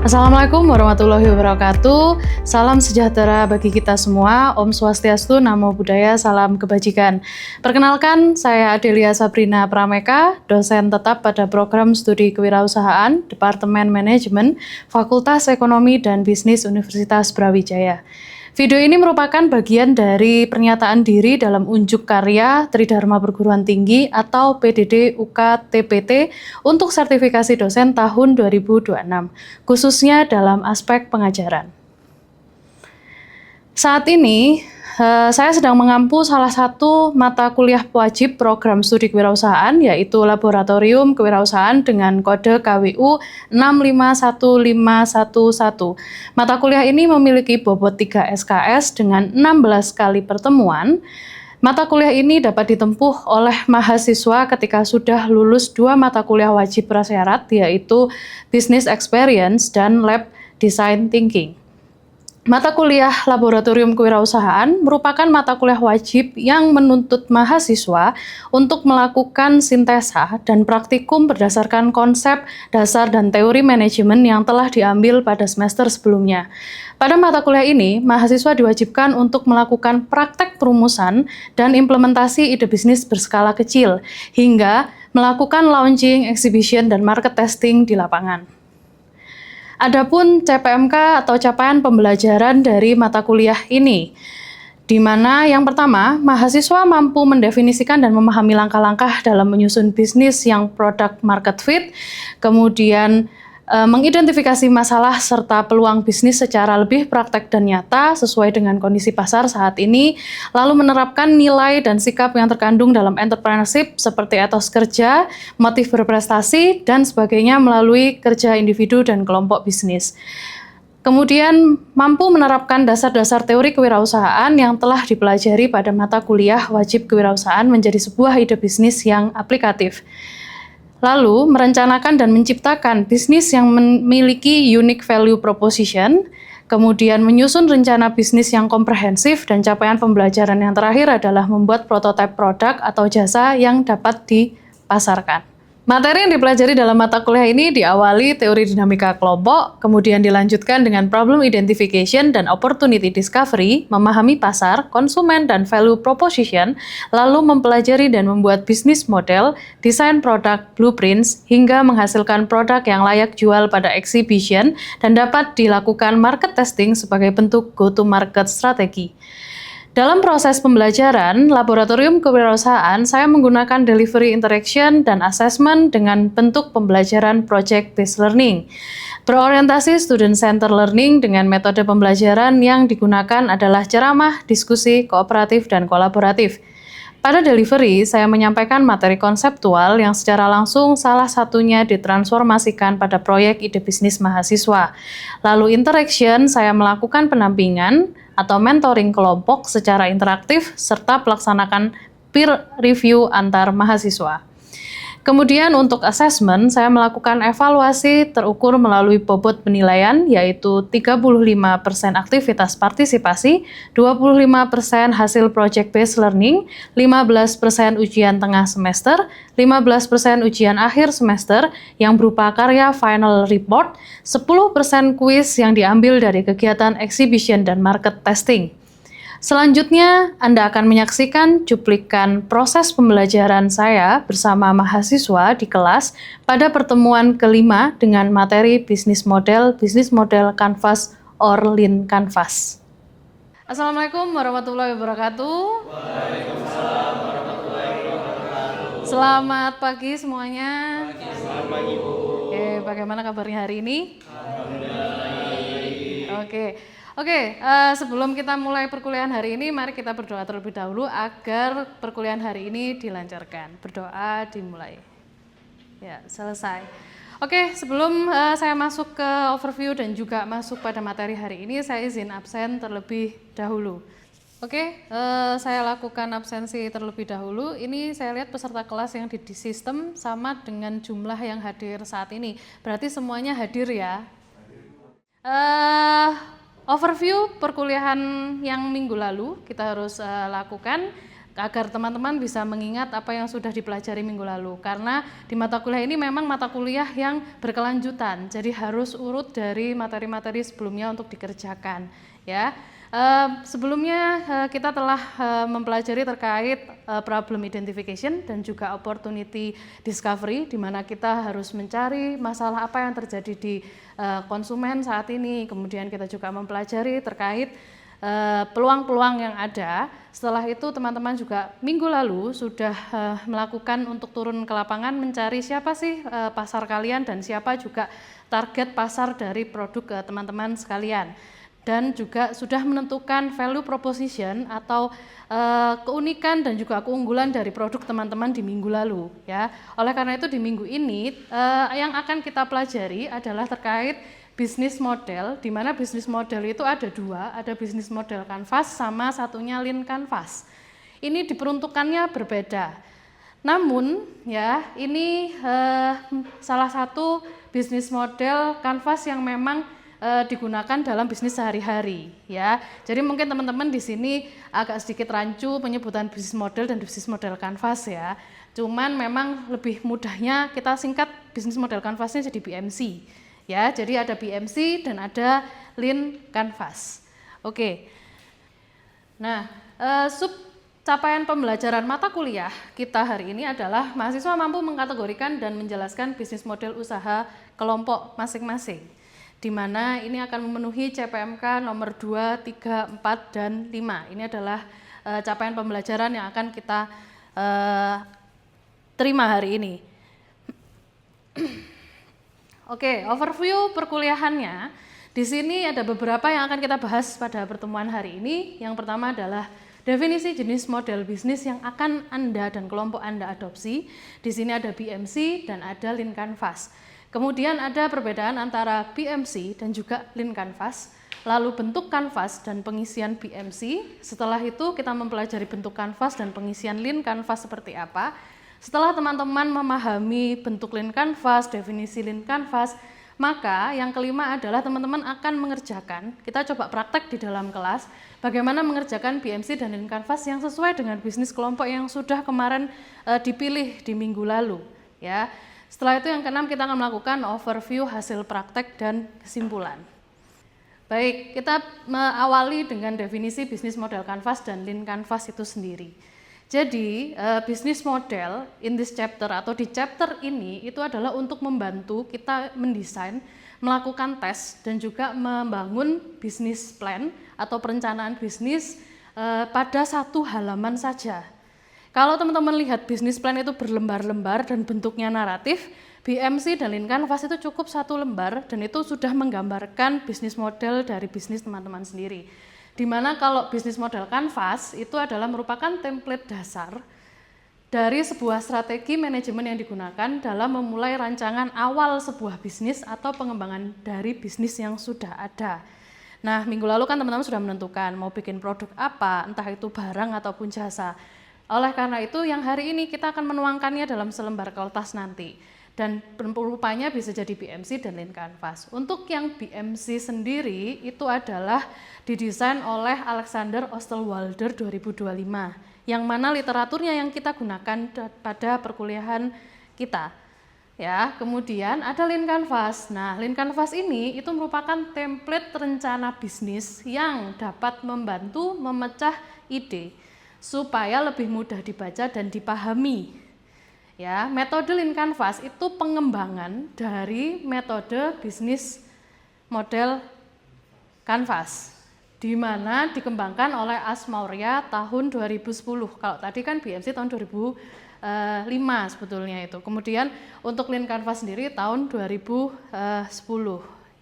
Assalamualaikum warahmatullahi wabarakatuh. Salam sejahtera bagi kita semua. Om Swastiastu, Namo Buddhaya, salam kebajikan. Perkenalkan, saya Adelia Sabrina Prameka, dosen tetap pada program studi kewirausahaan, Departemen Manajemen, Fakultas Ekonomi dan Bisnis Universitas Brawijaya. Video ini merupakan bagian dari pernyataan diri dalam unjuk karya Tridharma Perguruan Tinggi atau PDD UK TPT untuk sertifikasi dosen tahun 2026, khususnya dalam aspek pengajaran. Saat ini, saya sedang mengampu salah satu mata kuliah wajib program studi kewirausahaan, yaitu Laboratorium Kewirausahaan dengan kode KWU 651511. Mata kuliah ini memiliki bobot 3 SKS dengan 16 kali pertemuan. Mata kuliah ini dapat ditempuh oleh mahasiswa ketika sudah lulus 2 mata kuliah wajib prasyarat, yaitu Business Experience dan Lab Design Thinking. Mata kuliah Laboratorium Kewirausahaan merupakan mata kuliah wajib yang menuntut mahasiswa untuk melakukan sintesa dan praktikum berdasarkan konsep, dasar, dan teori manajemen yang telah diambil pada semester sebelumnya. Pada mata kuliah ini, mahasiswa diwajibkan untuk melakukan praktek perumusan dan implementasi ide bisnis berskala kecil, hingga melakukan launching, exhibition, dan market testing di lapangan. Adapun CPMK atau capaian pembelajaran dari mata kuliah ini, di mana yang pertama, mahasiswa mampu mendefinisikan dan memahami langkah-langkah dalam menyusun bisnis yang product market fit, kemudian mengidentifikasi masalah serta peluang bisnis secara lebih praktek dan nyata sesuai dengan kondisi pasar saat ini, lalu menerapkan nilai dan sikap yang terkandung dalam entrepreneurship seperti etos kerja, motif berprestasi, dan sebagainya melalui kerja individu dan kelompok bisnis. Kemudian mampu menerapkan dasar-dasar teori kewirausahaan yang telah dipelajari pada mata kuliah wajib kewirausahaan menjadi sebuah ide bisnis yang aplikatif. Lalu, merencanakan dan menciptakan bisnis yang memiliki unique value proposition, kemudian menyusun rencana bisnis yang komprehensif, dan capaian pembelajaran yang terakhir adalah membuat prototipe produk atau jasa yang dapat dipasarkan. Materi yang dipelajari dalam mata kuliah ini diawali teori dinamika kelompok, kemudian dilanjutkan dengan problem identification dan opportunity discovery, memahami pasar, konsumen, dan value proposition, lalu mempelajari dan membuat bisnis model, desain produk, blueprints, hingga menghasilkan produk yang layak jual pada exhibition dan dapat dilakukan market testing sebagai bentuk go-to-market strategi. Dalam proses pembelajaran Laboratorium Kewirausahaan, saya menggunakan delivery interaction dan assessment dengan bentuk pembelajaran project-based learning. Berorientasi student-centered learning dengan metode pembelajaran yang digunakan adalah ceramah, diskusi, kooperatif, dan kolaboratif. Pada delivery, saya menyampaikan materi konseptual yang secara langsung salah satunya ditransformasikan pada proyek ide bisnis mahasiswa. Lalu interaction, saya melakukan pendampingan atau mentoring kelompok secara interaktif serta pelaksanakan peer review antar mahasiswa. Kemudian untuk assessment, saya melakukan evaluasi terukur melalui bobot penilaian, yaitu 35% aktivitas partisipasi, 25% hasil project-based learning, 15% ujian tengah semester, 15% ujian akhir semester yang berupa karya final report, 10% kuis yang diambil dari kegiatan exhibition dan market testing. Selanjutnya, Anda akan menyaksikan cuplikan proses pembelajaran saya bersama mahasiswa di kelas pada pertemuan kelima dengan materi bisnis model Canvas or Lean Canvas. Assalamualaikum warahmatullahi wabarakatuh. Waalaikumsalam warahmatullahi wabarakatuh. Selamat pagi semuanya. Selamat pagi, Bu. Oke, bagaimana kabarnya hari ini? Alhamdulillah baik. Oke, sebelum kita mulai perkuliahan hari ini, mari kita berdoa terlebih dahulu agar perkuliahan hari ini dilancarkan. Berdoa dimulai. Ya, selesai. Oke, sebelum saya masuk ke overview dan juga masuk pada materi hari ini, saya izin absen terlebih dahulu. Oke, saya lakukan absensi terlebih dahulu. Ini saya lihat peserta kelas yang di sistem sama dengan jumlah yang hadir saat ini. Berarti semuanya hadir ya? Overview perkuliahan yang minggu lalu kita harus lakukan. agar teman-teman bisa mengingat apa yang sudah dipelajari minggu lalu. Karena di mata kuliah ini memang mata kuliah yang berkelanjutan, jadi harus urut dari materi-materi sebelumnya untuk dikerjakan. Ya, sebelumnya kita telah mempelajari terkait problem identification dan juga opportunity discovery, di mana kita harus mencari masalah apa yang terjadi di konsumen saat ini. Kemudian kita juga mempelajari terkait peluang-peluang yang ada. Setelah itu teman-teman juga minggu lalu sudah melakukan untuk turun ke lapangan mencari siapa sih pasar kalian dan siapa juga target pasar dari produk teman-teman sekalian. Dan juga sudah menentukan value proposition atau keunikan dan juga keunggulan dari produk teman-teman di minggu lalu, ya. Oleh karena itu di minggu ini yang akan kita pelajari adalah terkait bisnis model, di mana bisnis model itu ada dua, ada bisnis model kanvas sama satunya lean kanvas. Ini diperuntukannya berbeda. Namun ya ini salah satu bisnis model kanvas yang memang digunakan dalam bisnis sehari-hari, ya. Jadi mungkin teman-teman di sini agak sedikit rancu penyebutan bisnis model dan bisnis model kanvas, ya. Cuman memang lebih mudahnya kita singkat bisnis model kanvasnya jadi BMC. Ya, jadi ada BMC dan ada lean canvas. Oke. Nah, sub capaian pembelajaran mata kuliah kita hari ini adalah mahasiswa mampu mengkategorikan dan menjelaskan bisnis model usaha kelompok masing-masing, di mana ini akan memenuhi CPMK nomor 2, 3, 4, dan 5. Ini adalah capaian pembelajaran yang akan kita terima hari ini. Oke, overview perkuliahannya. Di sini ada beberapa yang akan kita bahas pada pertemuan hari ini. Yang pertama adalah definisi jenis model bisnis yang akan Anda dan kelompok Anda adopsi. Di sini ada BMC dan ada lean canvas. Kemudian ada perbedaan antara BMC dan juga lean canvas. Lalu bentuk kanvas dan pengisian BMC. Setelah itu kita mempelajari bentuk kanvas dan pengisian lean canvas seperti apa. Setelah teman-teman memahami bentuk lean canvas, definisi lean canvas, maka yang kelima adalah teman-teman akan mengerjakan, kita coba praktek di dalam kelas, bagaimana mengerjakan BMC dan lean canvas yang sesuai dengan bisnis kelompok yang sudah kemarin dipilih di minggu lalu. Ya. Setelah itu yang keenam kita akan melakukan overview hasil praktek dan kesimpulan. Baik, kita mengawali dengan definisi bisnis model canvas dan lean canvas itu sendiri. Jadi, bisnis model in this chapter atau di chapter ini itu adalah untuk membantu kita mendesain, melakukan tes, dan juga membangun bisnis plan atau perencanaan bisnis pada satu halaman saja. Kalau teman-teman lihat bisnis plan itu berlembar-lembar dan bentuknya naratif, BMC dan lean canvas itu cukup satu lembar dan itu sudah menggambarkan bisnis model dari bisnis teman-teman sendiri. Dimana kalau bisnis model kanvas itu adalah merupakan template dasar dari sebuah strategi manajemen yang digunakan dalam memulai rancangan awal sebuah bisnis atau pengembangan dari bisnis yang sudah ada. Nah, minggu lalu kan teman-teman sudah menentukan mau bikin produk apa, entah itu barang ataupun jasa. Oleh karena itu yang hari ini kita akan menuangkannya dalam selembar kertas nanti. Dan rupanya bisa jadi BMC dan lean canvas. Untuk yang BMC sendiri itu adalah didesain oleh Alexander Osterwalder 2025, yang mana literaturnya yang kita gunakan pada perkuliahan kita. Ya, kemudian ada lean canvas. Nah, lean canvas ini itu merupakan template rencana bisnis yang dapat membantu memecah ide supaya lebih mudah dibaca dan dipahami. Ya, metode lean canvas itu pengembangan dari metode bisnis model canvas, di mana dikembangkan oleh Asmaurya tahun 2010. Kalau tadi kan BMC tahun 2005 sebetulnya itu. Kemudian untuk lean canvas sendiri tahun 2010,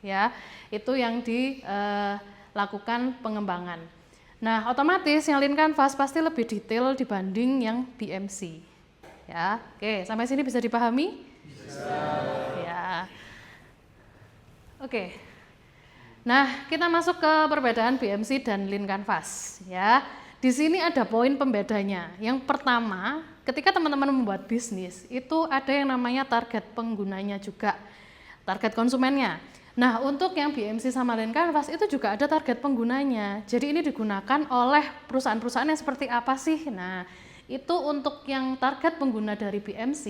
ya, itu yang dilakukan pengembangan. Nah, otomatis yang lean canvas pasti lebih detail dibanding yang BMC. Ya, oke, sampai sini bisa dipahami? Bisa. Ya. Oke. Nah, kita masuk ke perbedaan BMC dan lean canvas, ya. Di sini ada poin pembedanya. Yang pertama, ketika teman-teman membuat bisnis, itu ada yang namanya target penggunanya juga, target konsumennya. Nah, untuk yang BMC sama lean canvas itu juga ada target penggunanya. Jadi ini digunakan oleh perusahaan-perusahaan yang seperti apa sih? Nah, itu untuk yang target pengguna dari BMC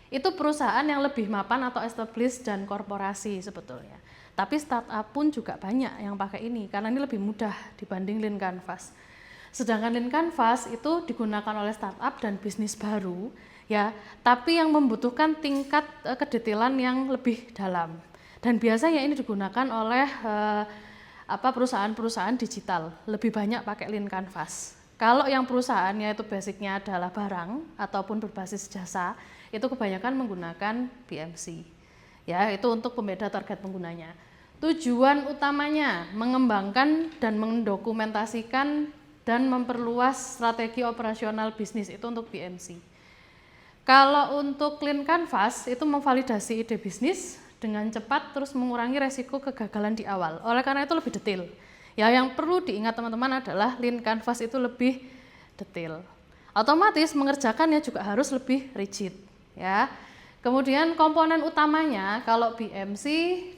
itu perusahaan yang lebih mapan atau established dan korporasi sebetulnya. Tapi startup pun juga banyak yang pakai ini karena ini lebih mudah dibanding Lean Canvas. Sedangkan Lean Canvas itu digunakan oleh startup dan bisnis baru ya, tapi yang membutuhkan tingkat kedetailan yang lebih dalam. Dan biasanya ini digunakan oleh perusahaan-perusahaan digital, lebih banyak pakai Lean Canvas. Kalau yang perusahaannya itu basicnya adalah barang ataupun berbasis jasa, itu kebanyakan menggunakan BMC. Ya, itu untuk pembeda target penggunanya. Tujuan utamanya mengembangkan dan mendokumentasikan dan memperluas strategi operasional bisnis itu untuk BMC. Kalau untuk Lean Canvas itu memvalidasi ide bisnis dengan cepat terus mengurangi resiko kegagalan di awal. Oleh karena itu lebih detail. Ya, yang perlu diingat teman-teman adalah Lean Canvas itu lebih detail. Otomatis mengerjakannya juga harus lebih rigid, ya. Kemudian komponen utamanya kalau BMC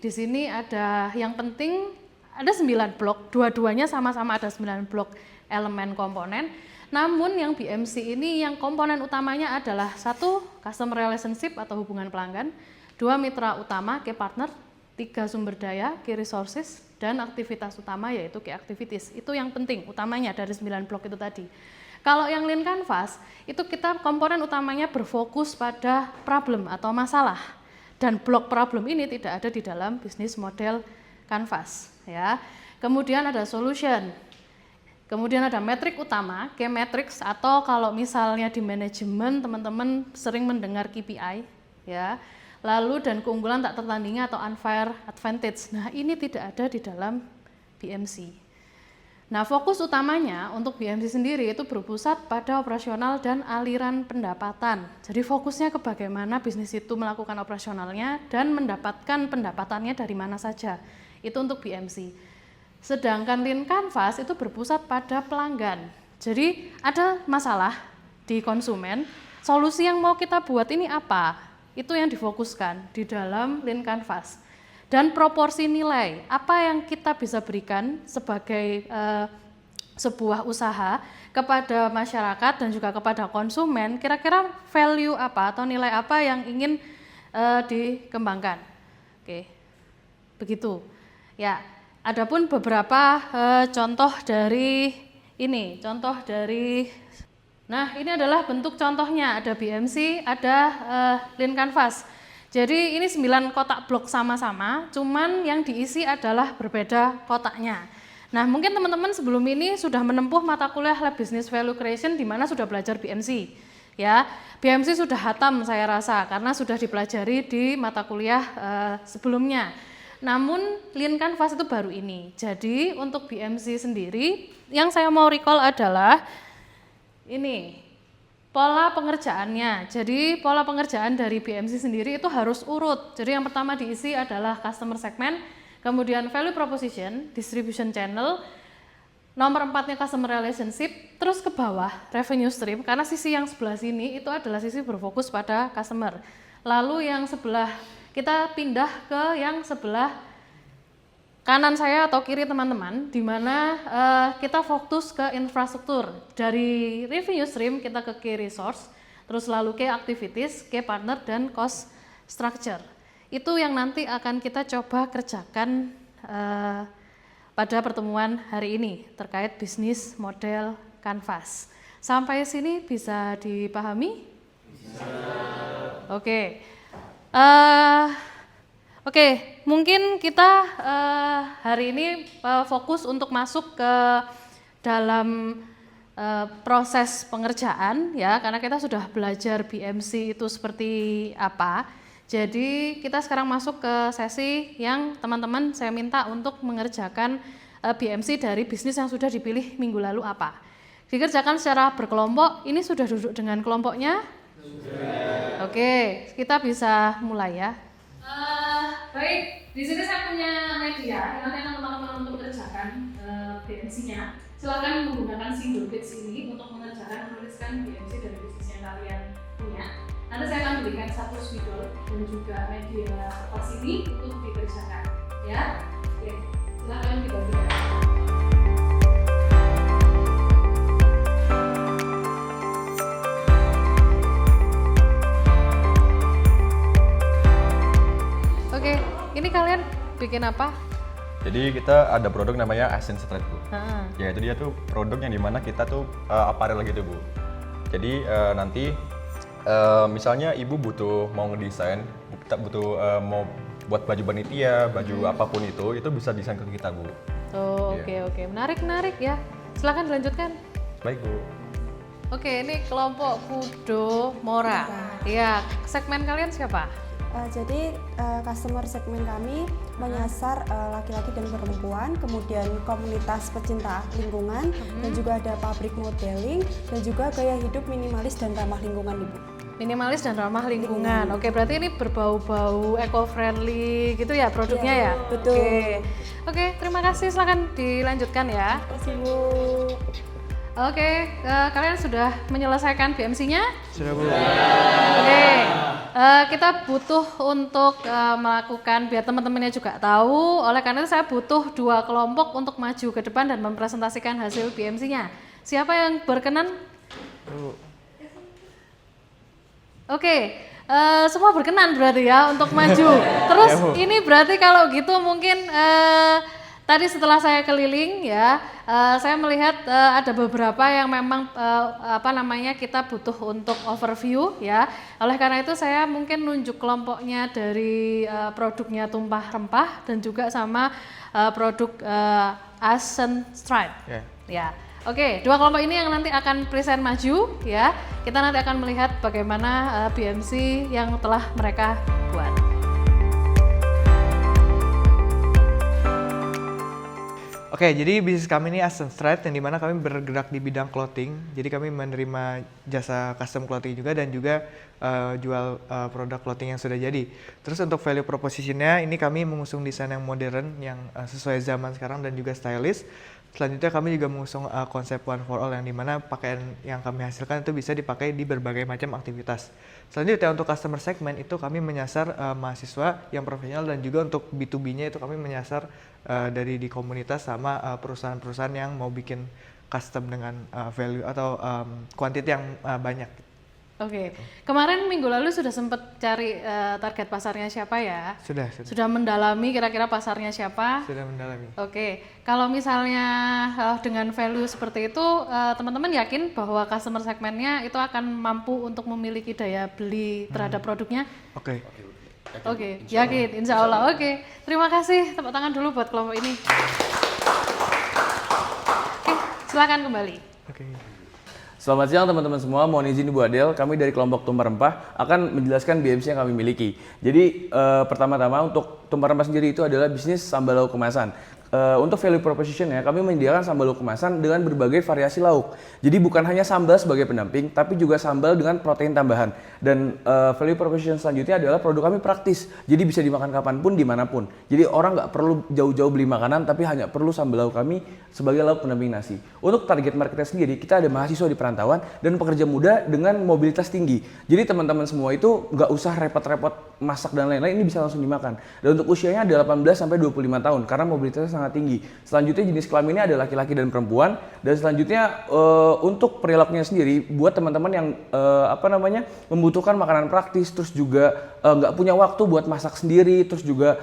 di sini ada yang penting ada 9 blok, dua-duanya sama-sama ada 9 blok elemen komponen. Namun yang BMC ini yang komponen utamanya adalah 1 customer relationship atau hubungan pelanggan, 2 mitra utama key partner, 3 sumber daya key resources, dan aktivitas utama yaitu key activities. Itu yang penting utamanya dari 9 blok itu tadi. Kalau yang Lean Canvas itu kita komponen utamanya berfokus pada problem atau masalah, dan blok problem ini tidak ada di dalam bisnis model Canvas ya. Kemudian ada solution. Kemudian ada metrik utama, key metrics, atau kalau misalnya di manajemen teman-teman sering mendengar KPI ya. Lalu dan keunggulan tak tertandingi atau unfair advantage. Nah, ini tidak ada di dalam BMC. Nah, fokus utamanya untuk BMC sendiri itu berpusat pada operasional dan aliran pendapatan. Jadi fokusnya ke bagaimana bisnis itu melakukan operasionalnya dan mendapatkan pendapatannya dari mana saja. Itu untuk BMC. Sedangkan Lean Canvas itu berpusat pada pelanggan. Jadi ada masalah di konsumen, solusi yang mau kita buat ini apa? Itu yang difokuskan di dalam Lean Canvas. Dan proporsi nilai, apa yang kita bisa berikan sebagai sebuah usaha kepada masyarakat dan juga kepada konsumen, kira-kira value apa atau nilai apa yang ingin dikembangkan. Oke, begitu. Ya, adapun beberapa contoh dari ini, nah, ini adalah bentuk contohnya, ada BMC, ada Lean Canvas. Jadi ini 9 kotak blok sama-sama, cuman yang diisi adalah berbeda kotaknya. Nah, mungkin teman-teman sebelum ini sudah menempuh mata kuliah Lab Business Value Creation di mana sudah belajar BMC. Ya, BMC sudah hatam saya rasa karena sudah dipelajari di mata kuliah sebelumnya. Namun Lean Canvas itu baru ini. Jadi untuk BMC sendiri yang saya mau recall adalah ini pola pengerjaannya. Jadi pola pengerjaan dari BMC sendiri itu harus urut. Jadi yang pertama diisi adalah customer segment, kemudian value proposition, distribution channel, nomor 4-nya customer relationship, terus ke bawah revenue stream, karena sisi yang sebelah sini itu adalah sisi berfokus pada customer. Lalu yang sebelah, kita pindah ke yang sebelah kanan saya atau kiri teman-teman, di mana kita fokus ke infrastruktur. Dari revenue stream kita ke key resource, terus lalu key activities, key partner, dan cost structure. Itu yang nanti akan kita coba kerjakan pada pertemuan hari ini terkait bisnis model Canvas. Sampai sini bisa dipahami? Bisa. Oke, mungkin kita hari ini fokus untuk masuk ke dalam proses pengerjaan ya, karena kita sudah belajar BMC itu seperti apa. Jadi kita sekarang masuk ke sesi yang teman-teman saya minta untuk mengerjakan BMC dari bisnis yang sudah dipilih minggu lalu apa. Dikerjakan secara berkelompok, ini sudah duduk dengan kelompoknya? Sudah. Oke, kita bisa mulai ya. Baik, di sini saya punya media yang nanti akan teman-teman untuk mengerjakan BMC-nya. Silakan menggunakan single page ini untuk mengerjakan menuliskan BMC dari bisnis yang kalian punya. Nanti saya akan berikan satu spidol dan juga media kertas ini untuk dikerjakan. Ya, oke, silakan dibagikan. bikin apa? Jadi kita ada produk namanya Essence Thread Bu. Heeh. Ya itu dia tuh produk yang dimana kita tuh apparel gitu Bu. Jadi nanti misalnya ibu butuh mau ngedesain, kita butuh mau buat baju panitia, baju apapun itu bisa desain ke kita Bu. Oh, oke. Menarik ya. Silakan dilanjutkan. Baik Bu. Oke, ini kelompok Kudo Mora. Iya, segmen kalian siapa? Jadi customer segmen kami menyasar laki-laki dan perempuan, kemudian komunitas pecinta lingkungan, dan juga ada pabrik modeling, dan juga gaya hidup minimalis dan ramah lingkungan Ibu. Minimalis dan ramah lingkungan. Oke, berarti ini berbau-bau eco-friendly gitu ya produknya ya? Betul. Oke, terima kasih. Silakan dilanjutkan ya. Terima kasih Bu. Oke, kalian sudah menyelesaikan BMC-nya? Sudah Bu. Oke, kita butuh untuk melakukan biar teman-temannya juga tahu. Oleh karena itu saya butuh 2 kelompok untuk maju ke depan dan mempresentasikan hasil BMC-nya. Siapa yang berkenan? Oke, semua berkenan berarti ya untuk maju. Terus ini berarti kalau gitu mungkin tadi setelah saya keliling ya, saya melihat ada beberapa yang memang kita butuh untuk overview ya. Oleh karena itu saya mungkin nunjuk kelompoknya dari produknya Tumpah Rempah dan juga sama produk Essence Thread. Ya. Oke, 2 kelompok ini yang nanti akan present maju ya. Kita nanti akan melihat bagaimana BMC yang telah mereka buat. Oke, jadi bisnis kami ini Essence Thread yang dimana kami bergerak di bidang clothing. Jadi kami menerima jasa custom clothing juga dan juga jual produk clothing yang sudah jadi. Terus untuk value propositionnya ini kami mengusung desain yang modern yang sesuai zaman sekarang dan juga stylish. Selanjutnya kami juga mengusung konsep One for All yang dimana pakaian yang kami hasilkan itu bisa dipakai di berbagai macam aktivitas. Selanjutnya untuk customer segment itu kami menyasar mahasiswa yang profesional dan juga untuk B2B-nya itu kami menyasar dari di komunitas sama perusahaan-perusahaan yang mau bikin custom dengan value atau quantity yang banyak. Oke, kemarin minggu lalu sudah sempat cari target pasarnya siapa ya? Sudah. Sudah mendalami kira-kira pasarnya siapa? Sudah mendalami. Oke, kalau misalnya dengan value seperti itu, teman-teman yakin bahwa customer segmennya itu akan mampu untuk memiliki daya beli terhadap produknya? Oke. Oke, yakin, insya Allah. Oke, terima kasih. Tepuk tangan dulu buat kelompok ini. Oke, silakan kembali. Oke. Selamat siang teman-teman semua, mohon izin Ibu Adel, kami dari kelompok Tumpah Rempah akan menjelaskan BMC yang kami miliki. Jadi pertama-tama untuk Tumpah Rempah sendiri itu adalah bisnis sambal lauk kemasan. Untuk value proposition-nya, kami menyediakan sambal lauk kemasan dengan berbagai variasi lauk. Jadi bukan hanya sambal sebagai pendamping, tapi juga sambal dengan protein tambahan. Dan value proposition selanjutnya adalah produk kami praktis, jadi bisa dimakan kapanpun, dimanapun. Jadi orang nggak perlu jauh-jauh beli makanan, tapi hanya perlu sambal lauk kami sebagai lauk pendamping nasi. Untuk target marketnya sendiri, kita ada mahasiswa di perantauan dan pekerja muda dengan mobilitas tinggi. Jadi teman-teman semua itu nggak usah repot-repot masak dan lain-lain, ini bisa langsung dimakan. Dan untuk usianya ada 18 sampai 25 tahun karena mobilitasnya sangat tinggi. Selanjutnya jenis kelaminnya ada laki-laki dan perempuan. Dan selanjutnya untuk perilakunya sendiri buat teman-teman yang membutuhkan makanan praktis, terus juga nggak punya waktu buat masak sendiri, terus juga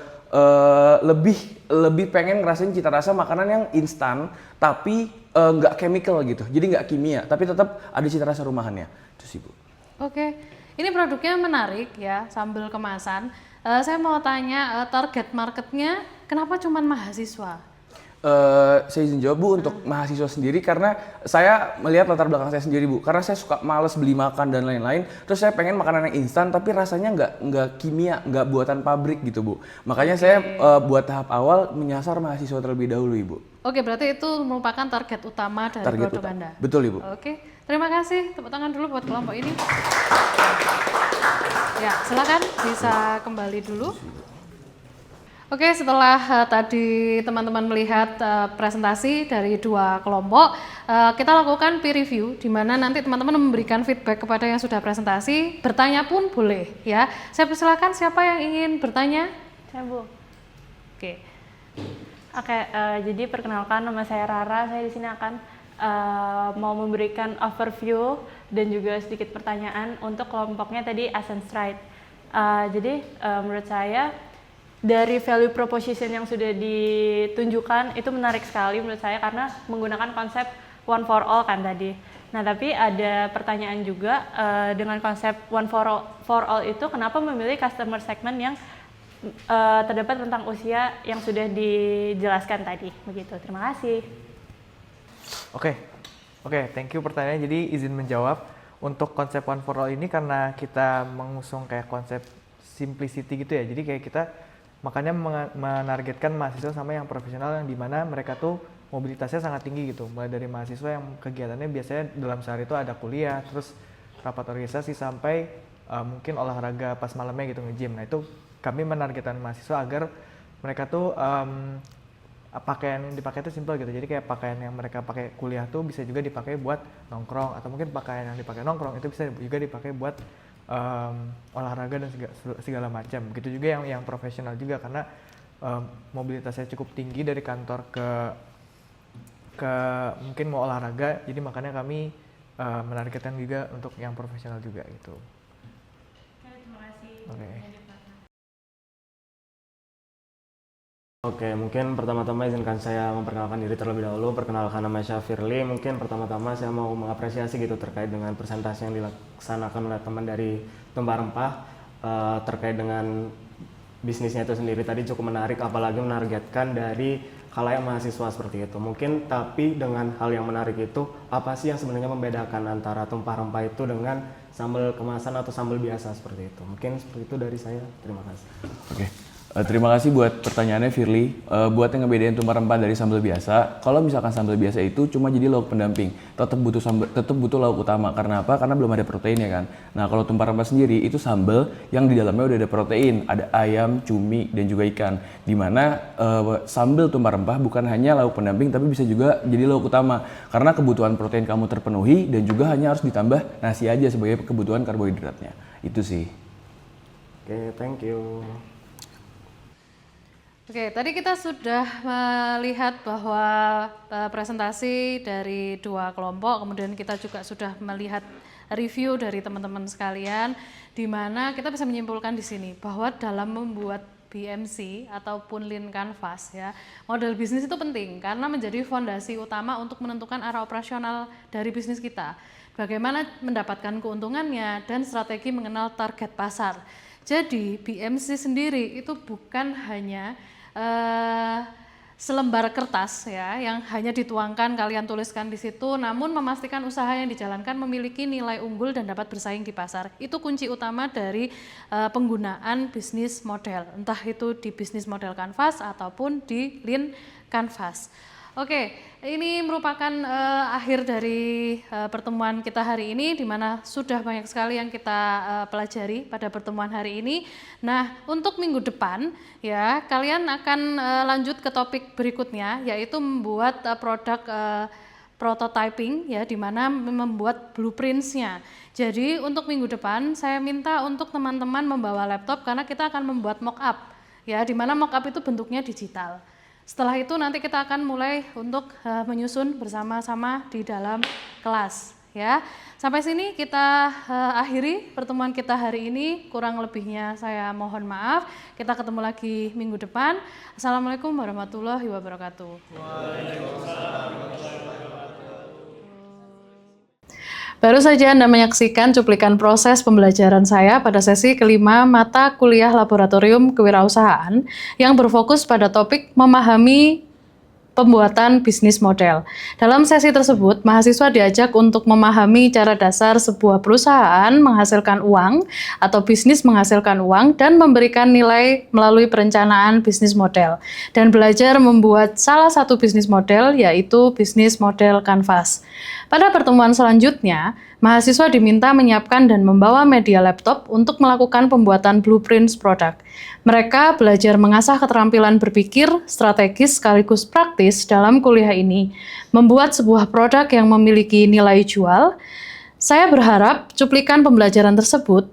lebih pengen ngerasain cita rasa makanan yang instan tapi nggak chemical gitu, jadi nggak kimia tapi tetap ada cita rasa rumahannya. Itu sih Bu. Oke, ini produknya menarik ya, sambal kemasan. Saya mau tanya target marketnya kenapa cuman mahasiswa? Saya izin jawab Bu untuk mahasiswa sendiri karena saya melihat latar belakang saya sendiri Bu, karena saya suka males beli makan dan lain-lain, terus saya pengen makanan yang instan tapi rasanya nggak kimia, nggak buatan pabrik gitu Bu. Makanya saya buat tahap awal menyasar mahasiswa terlebih dahulu Ibu. Oke, berarti itu merupakan target utama dari produk Anda. Betul Ibu. Oke, terima kasih. Tepuk tangan dulu buat kelompok ini. Ya, silakan bisa kembali dulu. Oke, setelah tadi teman-teman melihat presentasi dari 2 kelompok, kita lakukan peer review di mana nanti teman-teman memberikan feedback kepada yang sudah presentasi, bertanya pun boleh ya. Saya persilakan siapa yang ingin bertanya? Saya Bu. Oke. Oke, jadi perkenalkan nama saya Rara. Saya di sini akan mau memberikan overview dan juga sedikit pertanyaan untuk kelompoknya tadi Essence Thread. Jadi menurut saya dari value proposition yang sudah ditunjukkan itu menarik sekali menurut saya karena menggunakan konsep one for all kan tadi. Nah tapi ada pertanyaan juga dengan konsep one for all itu kenapa memilih customer segment yang terdapat tentang usia yang sudah dijelaskan tadi begitu. Terima kasih. Oke, thank you pertanyaannya. Jadi izin menjawab untuk konsep one for all ini karena kita mengusung kayak konsep simplicity gitu ya. Jadi kayak kita makanya menargetkan mahasiswa sama yang profesional yang dimana mereka tuh mobilitasnya sangat tinggi gitu. Mulai dari mahasiswa yang kegiatannya biasanya dalam sehari itu ada kuliah, terus rapat organisasi sampai mungkin olahraga pas malamnya gitu nge-gym. Nah itu kami menargetkan mahasiswa agar mereka tuh pakaian yang dipakai itu simple gitu. Jadi kayak pakaian yang mereka pakai kuliah tuh bisa juga dipakai buat nongkrong, atau mungkin pakaian yang dipakai nongkrong itu bisa juga dipakai buat olahraga dan segala macam. Begitu juga yang profesional juga karena mobilitasnya cukup tinggi dari kantor ke mungkin mau olahraga. Jadi makanya kami menargetkan juga untuk yang profesional juga gitu. Terima kasih. Oke, mungkin pertama-tama izinkan saya memperkenalkan diri terlebih dahulu. Perkenalkan, nama saya Firly. Mungkin pertama-tama saya mau mengapresiasi gitu terkait dengan presentasi yang dilaksanakan oleh teman dari Tumpah Rempah terkait dengan bisnisnya itu sendiri. Tadi cukup menarik, apalagi menargetkan dari khalayak mahasiswa seperti itu. Mungkin tapi dengan hal yang menarik itu, apa sih yang sebenarnya membedakan antara Tumpah Rempah itu dengan sambal kemasan atau sambal biasa seperti itu? Mungkin seperti itu dari saya. Terima kasih. Oke. Terima kasih buat pertanyaannya Firly. Buat yang ngebedain tumpah rempah dari sambal biasa, kalau misalkan sambal biasa itu cuma jadi lauk pendamping, tetap butuh lauk utama. Karena apa? Karena belum ada protein ya kan. Nah kalau tumpah rempah sendiri itu sambal yang di dalamnya udah ada protein, ada ayam, cumi dan juga ikan. Dimana sambal tumpah rempah bukan hanya lauk pendamping tapi bisa juga jadi lauk utama. Karena kebutuhan protein kamu terpenuhi dan juga hanya harus ditambah nasi aja sebagai kebutuhan karbohidratnya. Itu sih. Oke, thank you. Oke, tadi kita sudah melihat bahwa presentasi dari dua kelompok, kemudian kita juga sudah melihat review dari teman-teman sekalian, di mana kita bisa menyimpulkan di sini bahwa dalam membuat BMC ataupun Lean Canvas ya, model bisnis itu penting karena menjadi fondasi utama untuk menentukan arah operasional dari bisnis kita. Bagaimana mendapatkan keuntungannya dan strategi mengenal target pasar. Jadi BMC sendiri itu bukan hanya selembar kertas ya yang hanya dituangkan kalian tuliskan di situ, namun memastikan usaha yang dijalankan memiliki nilai unggul dan dapat bersaing di pasar. Itu kunci utama dari penggunaan bisnis model, entah itu di bisnis model Canvas ataupun di Lean Canvas. Oke, ini merupakan akhir dari pertemuan kita hari ini, di mana sudah banyak sekali yang kita pelajari pada pertemuan hari ini. Nah, untuk minggu depan ya kalian akan lanjut ke topik berikutnya, yaitu membuat produk prototyping ya, di mana membuat blueprints-nya. Jadi untuk minggu depan saya minta untuk teman-teman membawa laptop karena kita akan membuat mock-up ya, di mana mock-up itu bentuknya digital. Setelah itu nanti kita akan mulai untuk menyusun bersama-sama di dalam kelas ya. Sampai sini kita akhiri pertemuan kita hari ini. Kurang lebihnya saya mohon maaf. Kita ketemu lagi minggu depan. Assalamualaikum warahmatullahi wabarakatuh. Baru saja Anda menyaksikan cuplikan proses pembelajaran saya pada sesi kelima mata kuliah Laboratorium Kewirausahaan yang berfokus pada topik memahami pembuatan bisnis model. Dalam sesi tersebut, mahasiswa diajak untuk memahami cara dasar sebuah perusahaan menghasilkan uang atau bisnis menghasilkan uang dan memberikan nilai melalui perencanaan bisnis model dan belajar membuat salah satu bisnis model, yaitu bisnis model Canvas. Pada pertemuan selanjutnya, mahasiswa diminta menyiapkan dan membawa media laptop untuk melakukan pembuatan blueprints produk. Mereka belajar mengasah keterampilan berpikir, strategis sekaligus praktis dalam kuliah ini, membuat sebuah produk yang memiliki nilai jual. Saya berharap cuplikan pembelajaran tersebut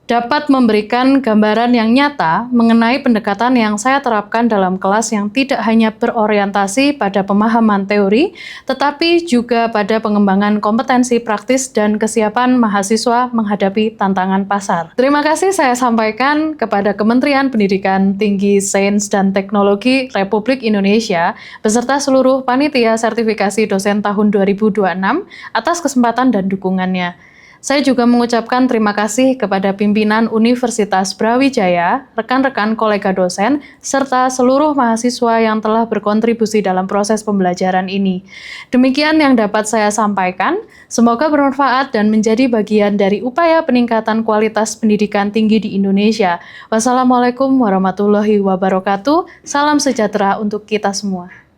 dapat memberikan gambaran yang nyata mengenai pendekatan yang saya terapkan dalam kelas yang tidak hanya berorientasi pada pemahaman teori, tetapi juga pada pengembangan kompetensi praktis dan kesiapan mahasiswa menghadapi tantangan pasar. Terima kasih saya sampaikan kepada Kementerian Pendidikan Tinggi, Sains dan Teknologi Republik Indonesia beserta seluruh panitia sertifikasi dosen tahun 2026 atas kesempatan dan dukungannya. Saya juga mengucapkan terima kasih kepada pimpinan Universitas Brawijaya, rekan-rekan kolega dosen, serta seluruh mahasiswa yang telah berkontribusi dalam proses pembelajaran ini. Demikian yang dapat saya sampaikan. Semoga bermanfaat dan menjadi bagian dari upaya peningkatan kualitas pendidikan tinggi di Indonesia. Wassalamualaikum warahmatullahi wabarakatuh. Salam sejahtera untuk kita semua.